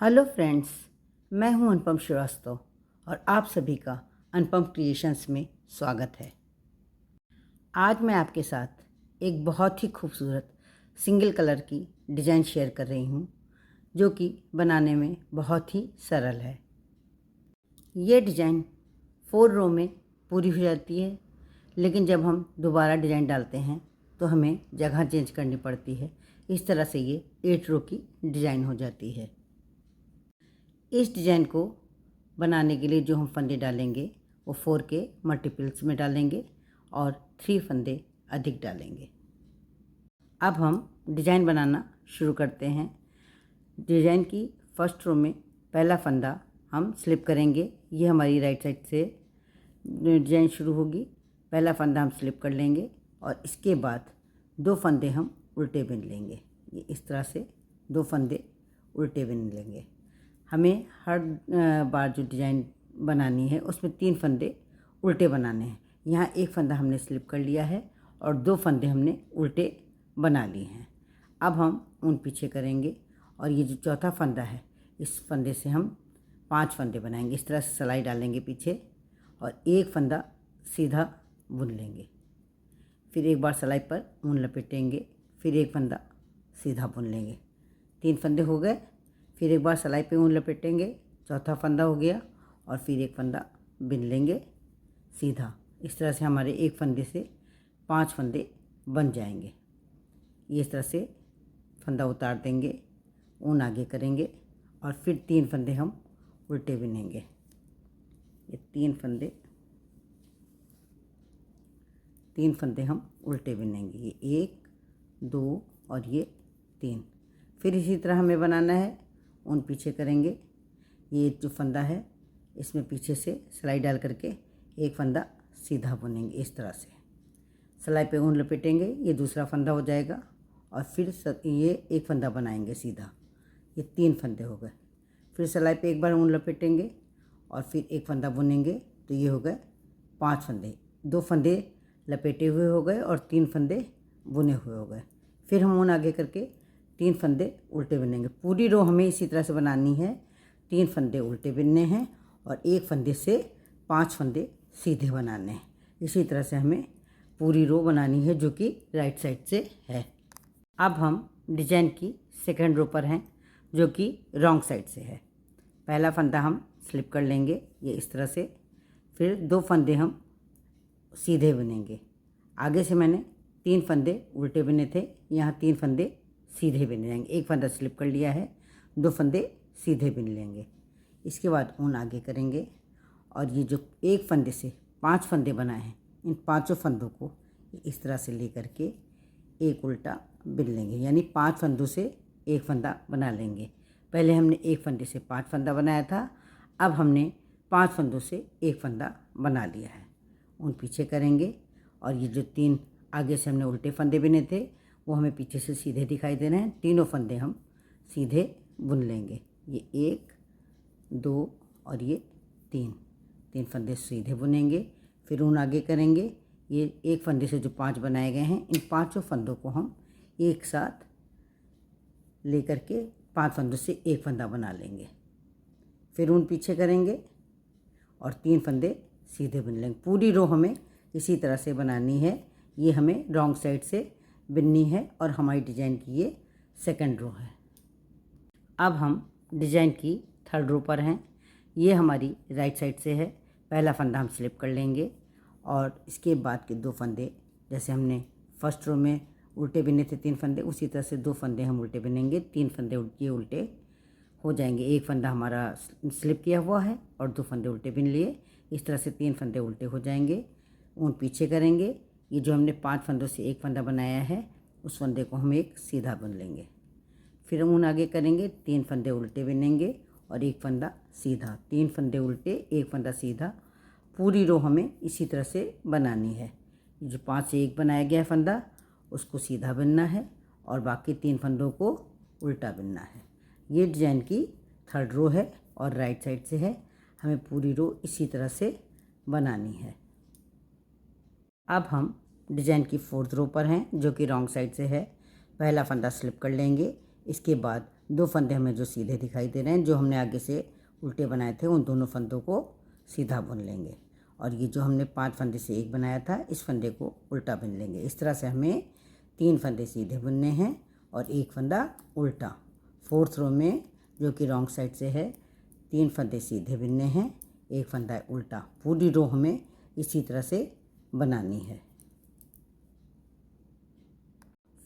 Hello friends, मैं हूं अनुपम श्रीवास्तव और आप सभी का अनुपम क्रिएशंस में स्वागत है। आज मैं आपके साथ एक बहुत ही खूबसूरत सिंगल कलर की डिज़ाइन शेयर कर रही हूं, जो कि बनाने में बहुत ही सरल है। ये डिज़ाइन 4 रो में पूरी हो जाती है, लेकिन जब हम दोबारा डिज़ाइन डालते हैं तो हमें जगह चेंज करनी पड़ती है। इस तरह से ये 8 रो की डिज़ाइन हो जाती है। इस डिज़ाइन को बनाने के लिए जो हम फंदे डालेंगे वो 4 के मल्टीपल्स में डालेंगे और 3 फंदे अधिक डालेंगे। अब हम डिज़ाइन बनाना शुरू करते हैं। डिज़ाइन की फर्स्ट रो में पहला फंदा हम स्लिप करेंगे। ये हमारी राइट साइड से डिज़ाइन शुरू होगी। पहला फंदा हम स्लिप कर लेंगे और इसके बाद 2 फंदे हम उल्टे बिन लेंगे। ये इस तरह से 2 फंदे उल्टे बिन लेंगे। हमें हर बार जो डिज़ाइन बनानी है उसमें 3 फंदे उल्टे बनाने हैं। यहाँ एक फंदा हमने स्लिप कर लिया है और 2 फंदे हमने उल्टे बना लिए हैं। अब हम उन पीछे करेंगे और ये जो चौथा फंदा है इस फंदे से हम 5 फंदे बनाएंगे। इस तरह से सिलाई डालेंगे पीछे और एक फंदा सीधा बुन लेंगे। फिर एक बार सिलाई पर ऊन लपेटेंगे, फिर एक फंदा सीधा बुन लेंगे। 3 फंदे हो गए। फिर एक बार सिलाई पे ऊन लपेटेंगे, चौथा फंदा हो गया और फिर एक फंदा बिन लेंगे सीधा। इस तरह से हमारे एक फंदे से 5 फंदे बन जाएंगे। ये इस तरह से फंदा उतार देंगे, ऊन आगे करेंगे और फिर 3 फंदे हम उल्टे बिनेंगे। ये 3 फंदे हम उल्टे बिनेंगे। ये 1, 2 और ये 3। फिर इसी तरह हमें बनाना है। ऊन पीछे करेंगे। ये जो फंदा है इसमें पीछे से सिलाई डाल करके एक फंदा सीधा बुनेंगे। इस तरह से सिलाई पे ऊन लपेटेंगे, ये दूसरा फंदा हो जाएगा और फिर ये एक फंदा बनाएंगे सीधा। ये 3 फंदे हो गए। फिर सिलाई पे एक बार ऊन लपेटेंगे और फिर एक फंदा बुनेंगे, तो ये हो गए 5 फंदे। 2 फंदे लपेटे हुए हो गए और 3 फंदे बुने हुए हो गए। फिर हम ऊन आगे करके 3 फंदे उल्टे बिनेंगे। पूरी रो हमें इसी तरह से बनानी है। 3 फंदे उल्टे बिनने हैं और एक फंदे से 5 फंदे सीधे बनाने हैं। इसी तरह से हमें पूरी रो बनानी है, जो कि राइट साइड से है। अब हम डिज़ाइन की सेकंड रो पर हैं, जो कि रॉन्ग साइड से है। पहला फंदा हम स्लिप कर लेंगे, ये इस तरह से। फिर 2 फंदे हम सीधे बुनेंगे। आगे से मैंने 3 फंदे उल्टे बुने थे, यहाँ 3 फंदे सीधे बिन जाएंगे। एक फंदा स्लिप कर लिया है, 2 फंदे सीधे बिन लेंगे। इसके बाद ऊन आगे करेंगे और ये जो एक फंदे से 5 फंदे बनाए हैं, इन 5 फंदों को इस तरह से ले करके एक उल्टा बिन लेंगे। यानी 5 फंदों से एक फंदा बना लेंगे। पहले हमने एक फंदे से 5 फंदा बनाया था, अब हमने 5 फंदों से एक फंदा बना लिया है। ऊन पीछे करेंगे और ये जो 3 आगे से हमने उल्टे फंदे बिने थे वो हमें पीछे से सीधे दिखाई दे रहे हैं। तीनों फंदे हम सीधे बुन लेंगे। ये 1, 2 और ये 3 फंदे सीधे बुनेंगे। फिर ऊन आगे करेंगे। ये एक फंदे से जो 5 बनाए गए हैं, इन 5 फंदों को हम एक साथ लेकर के 5 फंदों से एक फंदा बना लेंगे। फिर ऊन पीछे करेंगे और 3 फंदे सीधे बुन लेंगे। पूरी रो हमें इसी तरह से बनानी है। ये हमें रॉन्ग साइड से बिननी है और हमारी डिज़ाइन की ये सेकंड रो है। अब हम डिज़ाइन की थर्ड रो पर हैं। ये हमारी राइट साइड से है। पहला फंदा हम स्लिप कर लेंगे और इसके बाद के 2 फंदे, जैसे हमने फर्स्ट रो में उल्टे बिने थे 3 फंदे, उसी तरह से 2 फंदे हम उल्टे बिनेंगे। 3 फंदे ये उल्टे हो जाएंगे। एक फंदा हमारा स्लिप किया हुआ है और 2 फंदे उल्टे बिन लिए। इस तरह से 3 फंदे उल्टे हो जाएंगे। ऊन पीछे करेंगे। ये जो हमने 5 फंदों से एक फंदा बनाया है, उस फंदे को हम एक सीधा बुन लेंगे। फिर ऊन आगे करेंगे, 3 फंदे उल्टे बिनेंगे और एक फंदा सीधा। 3 फंदे उल्टे, एक फंदा सीधा। पूरी रो हमें इसी तरह से बनानी है। जो 5 से 1 बनाया गया फंदा उसको सीधा बिनना है और बाकी 3 फंदों को उल्टा बिनना है। ये डिज़ाइन की थर्ड रो है और राइट साइड से है। हमें पूरी रो इसी तरह से बनानी है। अब हम डिज़ाइन की फोर्थ रो पर हैं, जो कि रॉन्ग साइड से है। पहला फंदा स्लिप कर लेंगे। इसके बाद 2 फंदे हमें जो सीधे दिखाई दे रहे हैं, जो हमने आगे से उल्टे बनाए थे, उन दोनों फंदों को सीधा बुन लेंगे। और ये जो हमने 5 फंदे से एक बनाया था, इस फंदे को उल्टा बुन लेंगे। इस तरह से हमें 3 फंदे सीधे बुनने हैं और 1 फंदा उल्टा। 4th रो में, जो कि रॉन्ग साइड से है, 3 फंदे सीधे बुनने हैं, 1 फंदा उल्टा। पूरी रो हमें इसी तरह से बनानी है।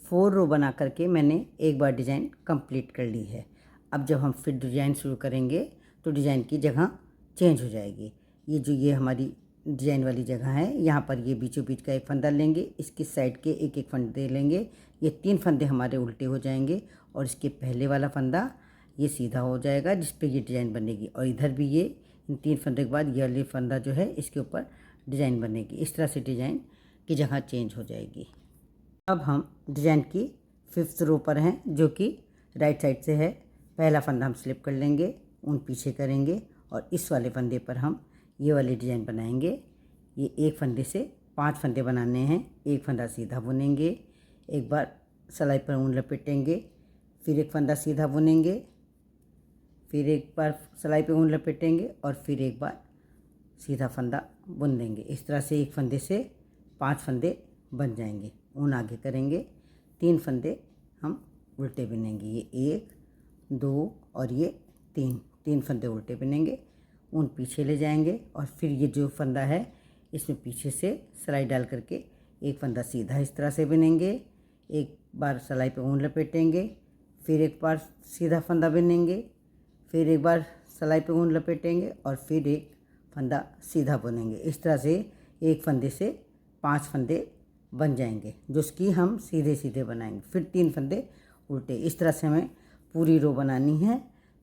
4 रो बना करके मैंने एक बार डिज़ाइन कंप्लीट कर ली है। अब जब हम फिर डिज़ाइन शुरू करेंगे तो डिज़ाइन की जगह चेंज हो जाएगी। ये हमारी डिज़ाइन वाली जगह है, यहाँ पर ये बीचों बीच का एक फंदा लेंगे, इसकी साइड के एक एक फंदे लेंगे। ये 3 फंदे हमारे उल्टे हो जाएंगे और इसके पहले वाला फंदा ये सीधा हो जाएगा, जिस पे ये डिज़ाइन बनेगी। और इधर भी ये इन 3 फंदे के बाद ये वाली फंदा जो है, इसके ऊपर डिज़ाइन बनेगी। इस तरह से डिज़ाइन की जगह चेंज हो जाएगी। अब हम डिज़ाइन की 5th रो पर हैं, जो कि राइट साइड से है। पहला फंदा हम स्लिप कर लेंगे, ऊन पीछे करेंगे और इस वाले फंदे पर हम ये वाली डिज़ाइन बनाएंगे। ये एक फंदे से 5 फंदे बनाने हैं। एक फंदा सीधा बुनेंगे, एक बार सिलाई पर ऊन लपेटेंगे, फिर एक फंदा सीधा बुनेंगे, फिर एक बार सिलाई पे ऊन लपेटेंगे और फिर एक बार सीधा फंदा बुन देंगे। इस तरह से एक फंदे से 5 फंदे बन जाएंगे। ऊन आगे करेंगे, 3 फंदे हम उल्टे बुनेंगे। ये 1, 2 और ये 3 फंदे उल्टे बुनेंगे। ऊन पीछे ले जाएंगे और फिर ये जो फंदा है, इसमें पीछे से सिलाई डाल करके एक फंदा सीधा इस तरह से बुनेंगे, एक बार सिलाई पे ऊन लपेटेंगे, फिर एक बार सीधा फंदा बुनेंगे, फिर एक बार सिलाई पे ऊन लपेटेंगे और फिर एक फंदा सीधा बुनेंगे। इस तरह से एक फंदे से 5 फंदे बन जाएंगे, जिसकी हम सीधे सीधे बनाएंगे। फिर 3 फंदे उल्टे। इस तरह से हमें पूरी रो बनानी है।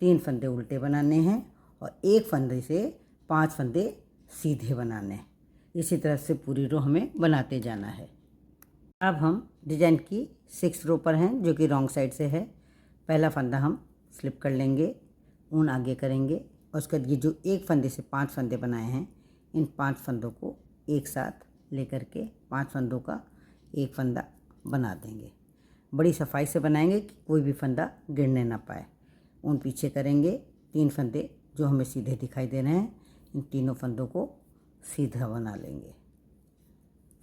3 फंदे उल्टे बनाने हैं और एक फंदे से 5 फंदे सीधे बनाने हैं। इसी तरह से पूरी रो हमें बनाते जाना है। अब हम डिज़ाइन की 6th रो पर हैं, जो कि रॉन्ग साइड से है। पहला फंदा हम स्लिप कर लेंगे, ऊन आगे करेंगे और उसके बाद ये जो एक फंदे से 5 फंदे बनाए हैं, इन 5 फंदों को एक साथ लेकर के 5 फंदों का एक फंदा बना देंगे। बड़ी सफाई से बनाएंगे कि कोई भी फंदा गिरने ना पाए। ऊन पीछे करेंगे, 3 फंदे जो हमें सीधे दिखाई दे रहे हैं, इन तीनों फंदों को सीधा बना लेंगे।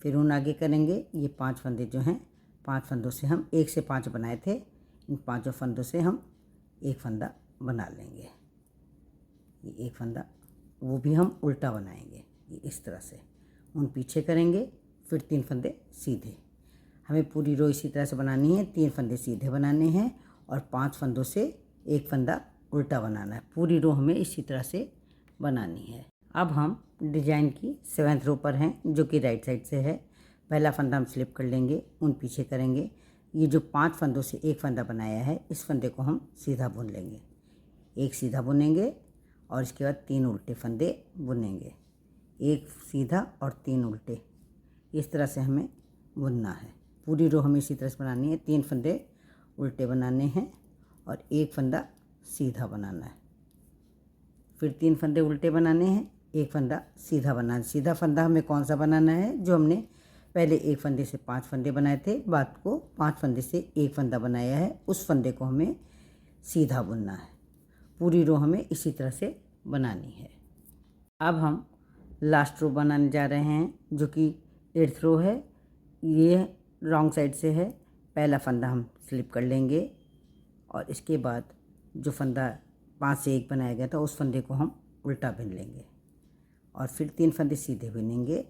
फिर ऊन आगे करेंगे। ये 5 फंदे जो हैं, 5 फंदों से हम 1 से 5 बनाए थे, इन 5 फंदों से हम एक फंदा बना लेंगे। ये एक फंदा, वो भी हम उल्टा बनाएंगे। ये इस तरह से ऊन पीछे करेंगे, फिर 3 फंदे सीधे। हमें पूरी रो इसी तरह से बनानी है। 3 फंदे सीधे बनाने हैं और 5 फंदों से एक फंदा उल्टा बनाना है। पूरी रो हमें इसी तरह से बनानी है। अब हम डिज़ाइन की 7th रो पर हैं, जो कि राइट साइड से है। पहला फंदा हम स्लिप कर लेंगे, ऊन पीछे करेंगे। ये जो 5 फंदों से एक फंदा बनाया है, इस फंदे को हम सीधा बुन लेंगे। एक सीधा बुनेंगे और इसके बाद 3 उल्टे फंदे बुनेंगे। एक सीधा और 3 उल्टे। इस तरह से हमें बुनना है। पूरी रो हमें इसी तरह से बनानी है। 3 फंदे उल्टे बनाने हैं और एक फंदा सीधा बनाना है। फिर 3 फंदे उल्टे बनाने हैं, एक फंदा सीधा बनाना है। सीधा फंदा हमें कौन सा बनाना है? जो हमने पहले एक फंदे से 5 फंदे बनाए थे, बाद को 5 फंदे से एक फंदा बनाया है, उस फंदे को हमें सीधा बुनना है। पूरी रो हमें इसी तरह से बनानी है। अब हम लास्ट रो बनाने जा रहे हैं, जो कि 8th रो है। ये रॉन्ग साइड से है। पहला फंदा हम स्लिप कर लेंगे और इसके बाद जो फंदा 5 से 1 बनाया गया था, उस फंदे को हम उल्टा बुन लेंगे और फिर 3 फंदे सीधे बुनेंगे।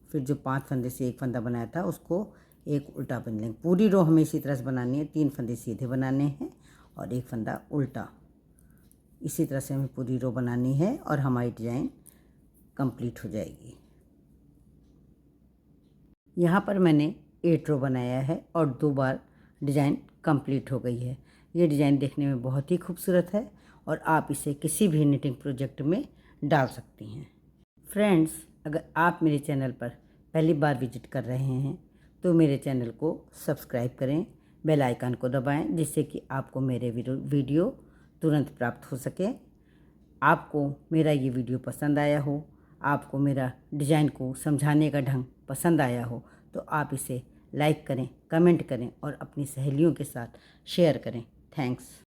फिर जो 5 फंदे से एक फंदा बनाया था, उसको एक उल्टा बुन लेंगे। पूरी रो हमें इसी तरह से बनानी है। 3 फंदे सीधे बनाने हैं और एक फंदा उल्टा। इसी तरह से हमें पूरी रो बनानी है और हमारी डिज़ाइन कंप्लीट हो जाएगी। यहाँ पर मैंने 8 रो बनाया है और 2 बार डिज़ाइन कंप्लीट हो गई है। ये डिज़ाइन देखने में बहुत ही खूबसूरत है और आप इसे किसी भी निटिंग प्रोजेक्ट में डाल सकती हैं। फ्रेंड्स, अगर आप मेरे चैनल पर पहली बार विजिट कर रहे हैं तो मेरे चैनल को सब्सक्राइब करें, बेल आइकन को दबाएं, जिससे कि आपको मेरे वीडियो तुरंत प्राप्त हो सके। आपको मेरा ये वीडियो पसंद आया हो, आपको मेरा डिज़ाइन को समझाने का ढंग पसंद आया हो, तो आप इसे लाइक करें, कमेंट करें और अपनी सहेलियों के साथ शेयर करें। थैंक्स।